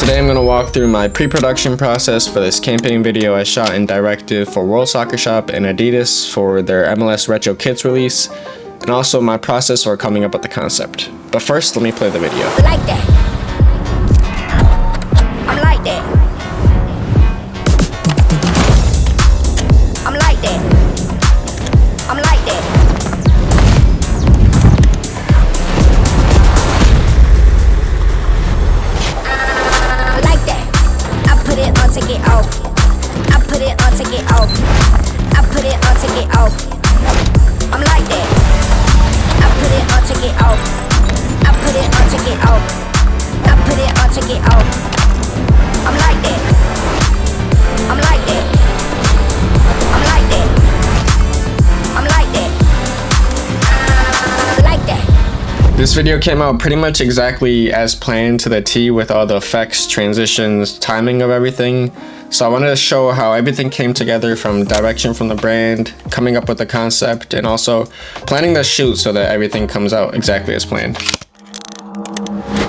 Today I'm going to walk through my pre-production process for this campaign video I shot and directed for worldsoccershop and Adidas for their MLS Retro Kits release, and also my process for coming up with the concept. But first, let me play the video. I like that. I'm like that. I'm like that. I'm like that. I like that. I put it on, take it off. I put it on, take it off. I put it on, take it off. I'm like that. I put it on, take it off. I put it on, take it off. I put it on, take it off. I'm like that. I'm like that. I'm like that. I'm like that. I like that. This video came out pretty much exactly as planned to the T with all the effects, transitions, timing of everything. So I wanted to show how everything came together, from direction from the brand, coming up with the concept, and also planning the shoot so that everything comes out exactly as planned.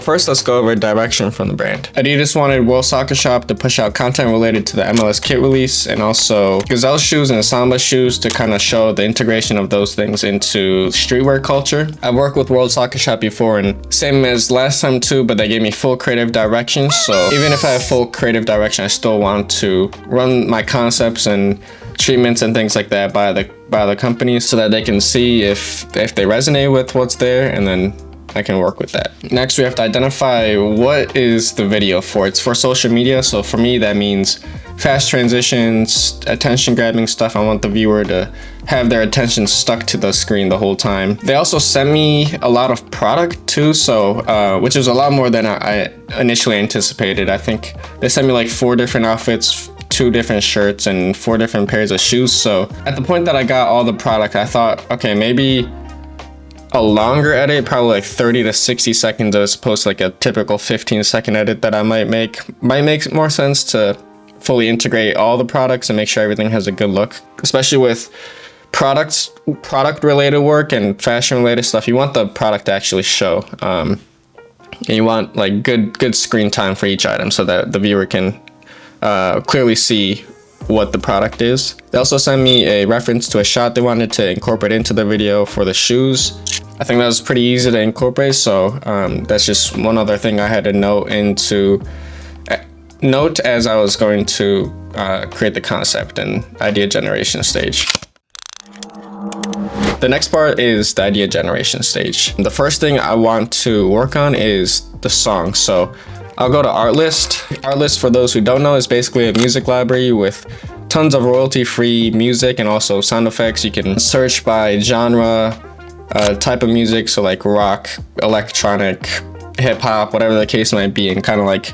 First, let's go over direction from the brand. Adidas wanted worldsoccershop to push out content related to the MLS kit release, and also Gazelle shoes and Samba shoes to kind of show the integration of those things into streetwear culture. I've worked with worldsoccershop before, and same as last time too, but they gave me full creative direction. So even if I have full creative direction, I still want to run my concepts and treatments and things like that by the company so that they can see if they resonate with what's there, and then I can work with that. Next, we have to identify what is the video for. It's for social media, so for me that means fast transitions, attention grabbing stuff. I want the viewer to have their attention stuck to the screen the whole time. They also sent me a lot of product too, so which is a lot more than I initially anticipated. I think they sent me like 4 different outfits, 2 different shirts, and 4 different pairs of shoes. So at the point that I got all the product, I thought, okay, maybe a longer edit, probably like 30 to 60 seconds as opposed to like a typical 15-second edit that I might make more sense to fully integrate all the products and make sure everything has a good look. Especially with product related work and fashion related stuff, you want the product to actually show, and you want like good screen time for each item so that the viewer can clearly see what the product is. They also sent me a reference to a shot they wanted to incorporate into the video for the shoes. I think that was pretty easy to incorporate, so that's just one other thing I had to note as I was going to create the concept and idea generation stage. The next part is the idea generation stage. The first thing I want to work on is the song. So I'll go to Artlist. Artlist, for those who don't know, is basically a music library with tons of royalty-free music and also sound effects. You can search by genre, type of music, so like rock, electronic, hip-hop, whatever the case might be, and kind of like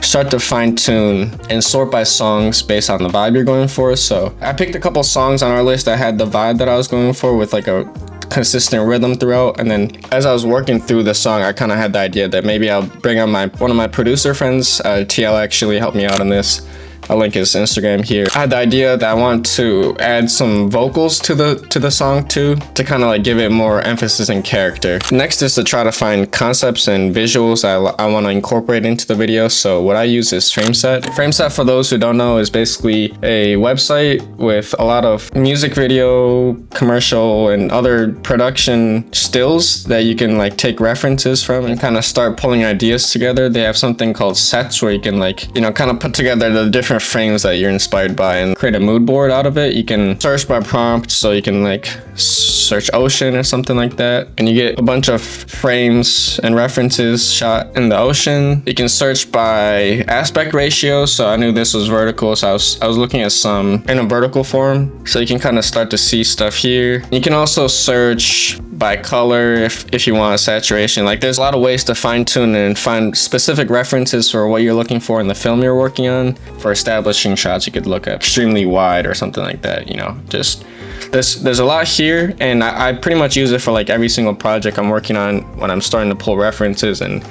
start to fine-tune and sort by songs based on the vibe you're going for. So I picked a couple songs on Artlist that had the vibe that I was going for with like a consistent rhythm throughout, and then as I was working through the song, I kind of had the idea that maybe I'll bring on one of my producer friends. TL actually helped me out on this. I'll link his Instagram here. I had the idea that I want to add some vocals to the song too, to kind of like give it more emphasis and character. Next is to try to find concepts and visuals I want to incorporate into the video. So what I use is Frameset. Frameset, for those who don't know, is basically a website with a lot of music video, commercial, and other production stills that you can like take references from and kind of start pulling ideas together. They have something called sets where you can like, you know, kind of put together the different frames that you're inspired by and create a mood board out of it. You can search by prompt, so you can like search ocean or something like that, and you get a bunch of frames and references shot in the ocean. You can search by aspect ratio, so I knew this was vertical, so I was looking at some in a vertical form, so you can kind of start to see stuff here. You can also search by color if you want a saturation. Like there's a lot of ways to fine-tune and find specific references for what you're looking for in the film you're working on. For establishing shots, you could look at extremely wide or something like that, you know. Just there's a lot here, and I pretty much use it for like every single project I'm working on when I'm starting to pull references and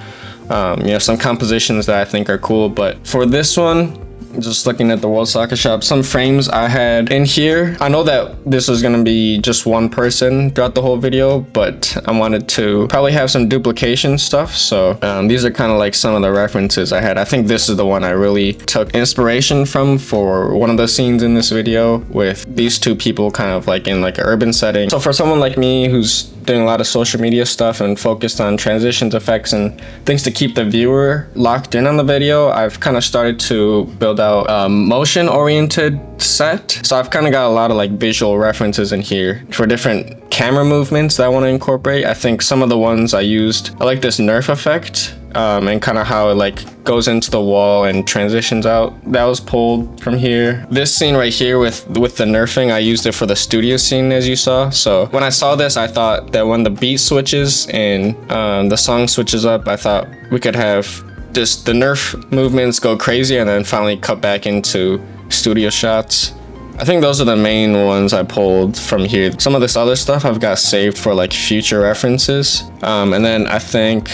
you know, some compositions that I think are cool. But for this one, just looking at the World Soccer Shop, some frames I had in here. I know that this was gonna be just one person throughout the whole video, but I wanted to probably have some duplication stuff. So these are kind of like some of the references I had. I think this is the one I really took inspiration from for one of the scenes in this video with these two people kind of like in like an urban setting. So for someone like me who's doing a lot of social media stuff and focused on transitions, effects, and things to keep the viewer locked in on the video, I've kind of started to build out a motion oriented set. So I've kind of got a lot of like visual references in here for different camera movements that I want to incorporate. I think some of the ones I used, I like this Nerf effect and kind of how it like goes into the wall and transitions out. That was pulled from here. This scene right here with the nerfing, I used it for the studio scene, as you saw. So when I saw this, I thought that when the beat switches and the song switches up, I thought we could have just the nerf movements go crazy and then finally cut back into studio shots. I think those are the main ones I pulled from here. Some of this other stuff I've got saved for like future references. And then I think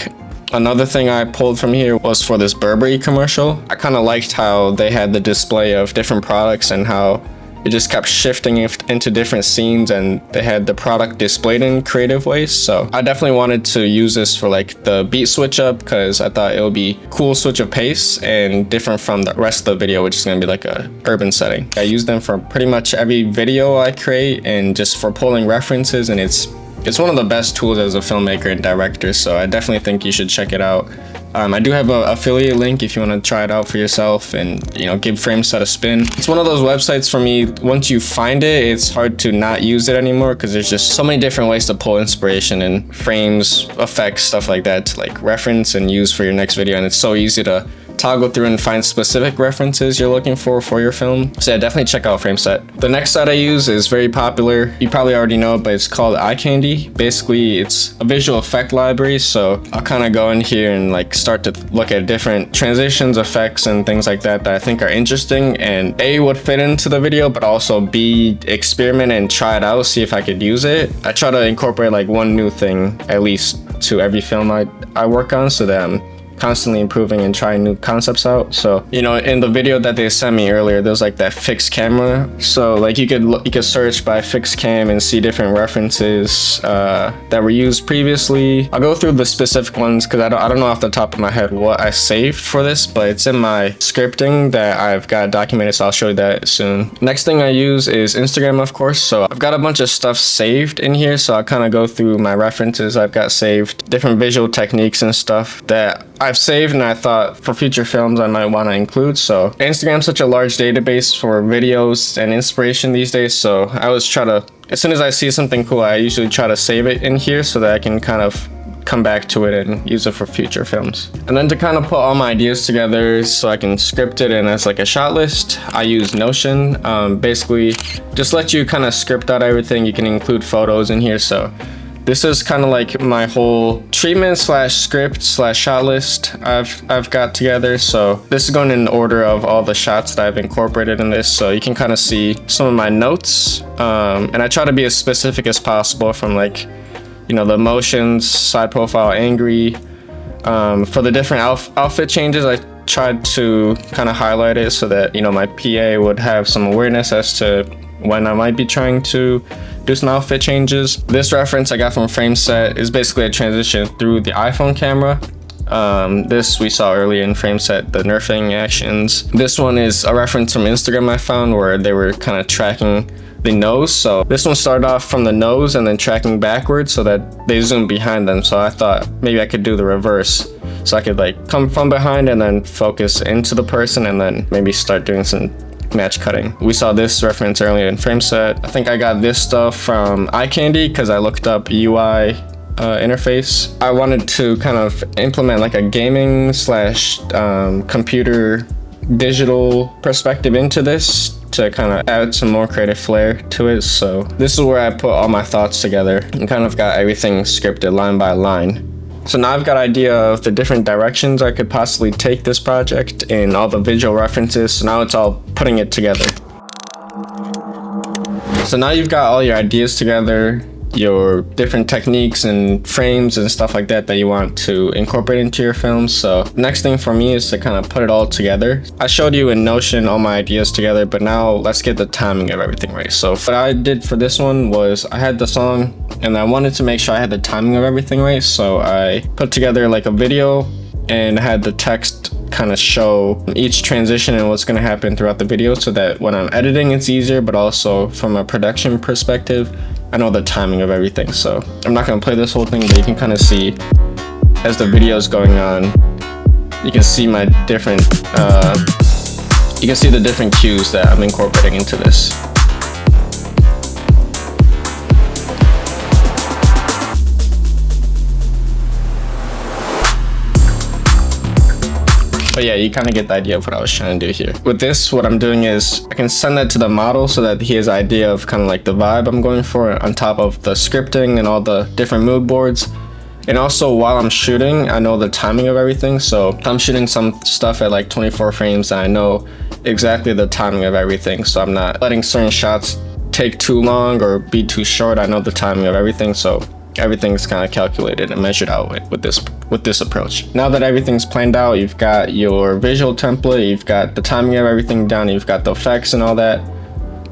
another thing I pulled from here was for this Burberry commercial. I kind of liked how they had the display of different products and how it just kept shifting into different scenes and they had the product displayed in creative ways. So I definitely wanted to use this for like the beat switch up because I thought it would be cool switch of pace and different from the rest of the video, which is going to be like a urban setting. I use them for pretty much every video I create and just for pulling references, and it's one of the best tools as a filmmaker and director, so I definitely think you should check it out. I do have an affiliate link if you want to try it out for yourself and, you know, give Frameset a spin. It's one of those websites for me, once you find it, it's hard to not use it anymore because there's just so many different ways to pull inspiration and frames, effects, stuff like that to like reference and use for your next video, and it's so easy to toggle through and find specific references you're looking for your film. So yeah, definitely check out Frameset. The next site I use is very popular. You probably already know it, but it's called Eye Candy. Basically, it's a visual effect library. So I'll kind of go in here and like start to look at different transitions, effects, and things like that I think are interesting and A, would fit into the video, but also B, experiment and try it out, see if I could use it. I try to incorporate like one new thing at least to every film I work on so that I'm constantly improving and trying new concepts out. So, you know, in the video that they sent me earlier, there's like that fixed camera. So like you could search by fixed cam and see different references that were used previously. I'll go through the specific ones because I don't know off the top of my head what I saved for this, but it's in my scripting that I've got documented, so I'll show you that soon. Next thing I use is Instagram, of course. So I've got a bunch of stuff saved in here, so I'll kind of go through my references I've got saved, different visual techniques and stuff that I've saved and I thought for future films I might want to include. So Instagram's such a large database for videos and inspiration these days, so I always try to, as soon as I see something cool, I usually try to save it in here so that I can kind of come back to it and use it for future films. And then to kind of put all my ideas together so I can script it and as like a shot list, I use Notion. Basically just let you kind of script out everything. You can include photos in here, so this is kind of like my whole treatment slash script slash shot list I've got together. So this is going in order of all the shots that I've incorporated in this, so you can kind of see some of my notes. And I try to be as specific as possible from like, you know, the motions, side profile, angry. For the different outfit changes, I tried to kind of highlight it so that, you know, my PA would have some awareness as to when I might be trying to do some outfit changes. This reference I got from Frameset is basically a transition through the iPhone camera. This we saw earlier in Frameset, the nerfing actions. This one is a reference from Instagram I found where they were kind of tracking the nose. So this one started off from the nose and then tracking backwards so that they zoomed behind them. So I thought maybe I could do the reverse. So I could like come from behind and then focus into the person and then maybe start doing some match cutting. We saw this reference earlier in Frameset. I think I got this stuff from Eye Candy because I looked up UI interface. I wanted to kind of implement like a gaming slash computer digital perspective into this to kind of add some more creative flair to it. So this is where I put all my thoughts together and kind of got everything scripted line by line. So now I've got an idea of the different directions I could possibly take this project and all the visual references. So now it's all putting it together. So now you've got all your ideas together. your different techniques and frames and stuff like that that you want to incorporate into your films. So next thing for me is to kind of put it all together. I showed you in Notion all my ideas together, but now let's get the timing of everything right. So what I did for this one was I had the song and I wanted to make sure I had the timing of everything right. So I put together like a video and had the text kind of show each transition and what's going to happen throughout the video, so that when I'm editing it's easier, but also from a production perspective I know the timing of everything. So I'm not going to play this whole thing, but you can kind of see as the video is going on, you can see my different you can see the different cues that I'm incorporating into this. But yeah, you kind of get the idea of what I was trying to do here. With this, what I'm doing is I can send that to the model so that he has an idea of kind of like the vibe I'm going for on top of the scripting and all the different mood boards. And also while I'm shooting, I know the timing of everything. So I'm shooting some stuff at like 24 frames and I know exactly the timing of everything. So I'm not letting certain shots take too long or be too short. I know the timing of everything. So everything's kind of calculated and measured out with this approach. Now that everything's planned out, you've got your visual template, you've got the timing of everything down, you've got the effects and all that.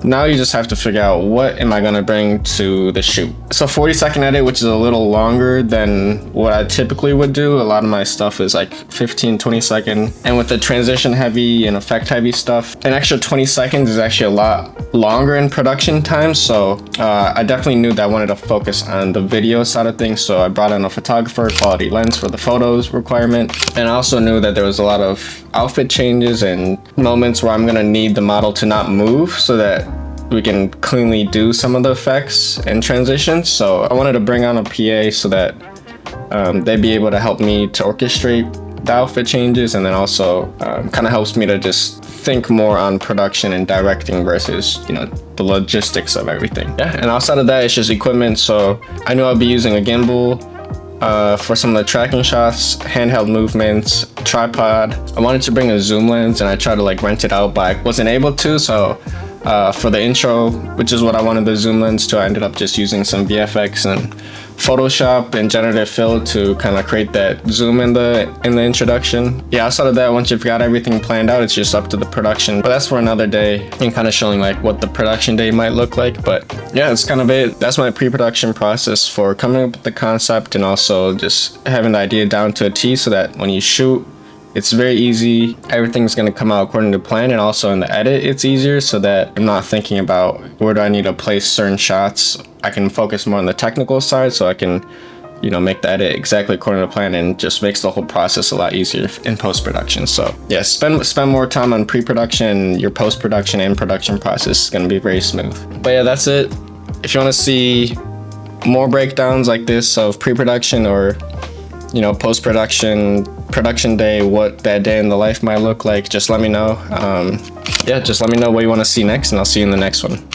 Now you just have to figure out what am I gonna bring to the shoot. It's a 40-second edit, which is a little longer than what I typically would do. A lot of my stuff is like 15-20 second. And with the transition heavy and effect heavy stuff, an extra 20 seconds is actually a lot longer in production time. So I definitely knew that I wanted to focus on the video side of things. So I brought in a photographer, quality lens for the photos requirement. And I also knew that there was a lot of outfit changes and moments where I'm gonna need the model to not move so that we can cleanly do some of the effects and transitions. So I wanted to bring on a PA so that they'd be able to help me to orchestrate the outfit changes, and then also kind of helps me to just think more on production and directing versus, you know, the logistics of everything. Yeah, and outside of that, it's just equipment. So I knew I'd be using a gimbal for some of the tracking shots, handheld movements, tripod. I wanted to bring a zoom lens and I tried to like rent it out, but I wasn't able to. So for the intro, which is what I wanted the zoom lens to, I ended up just using some VFX and Photoshop and generative fill to kind of create that zoom in the introduction. Yeah, outside of that, once you've got everything planned out, it's just up to the production. But that's for another day and kind of showing like what the production day might look like. But yeah, that's kind of it. That's my pre-production process for coming up with the concept and also just having the idea down to a T so that when you shoot, it's very easy. Everything's going to come out according to plan, and also in the edit, it's easier so that I'm not thinking about where do I need to place certain shots. I can focus more on the technical side, so I can, you know, make the edit exactly according to plan, and just makes the whole process a lot easier in post-production. So yeah, spend more time on pre-production. Your post-production and production process is going to be very smooth. But yeah, that's it. If you want to see more breakdowns like this of pre-production or, you know, post-production, production day, what that day in the life might look like, just let me know. Yeah, just let me know what you want to see next, and I'll see you in the next one.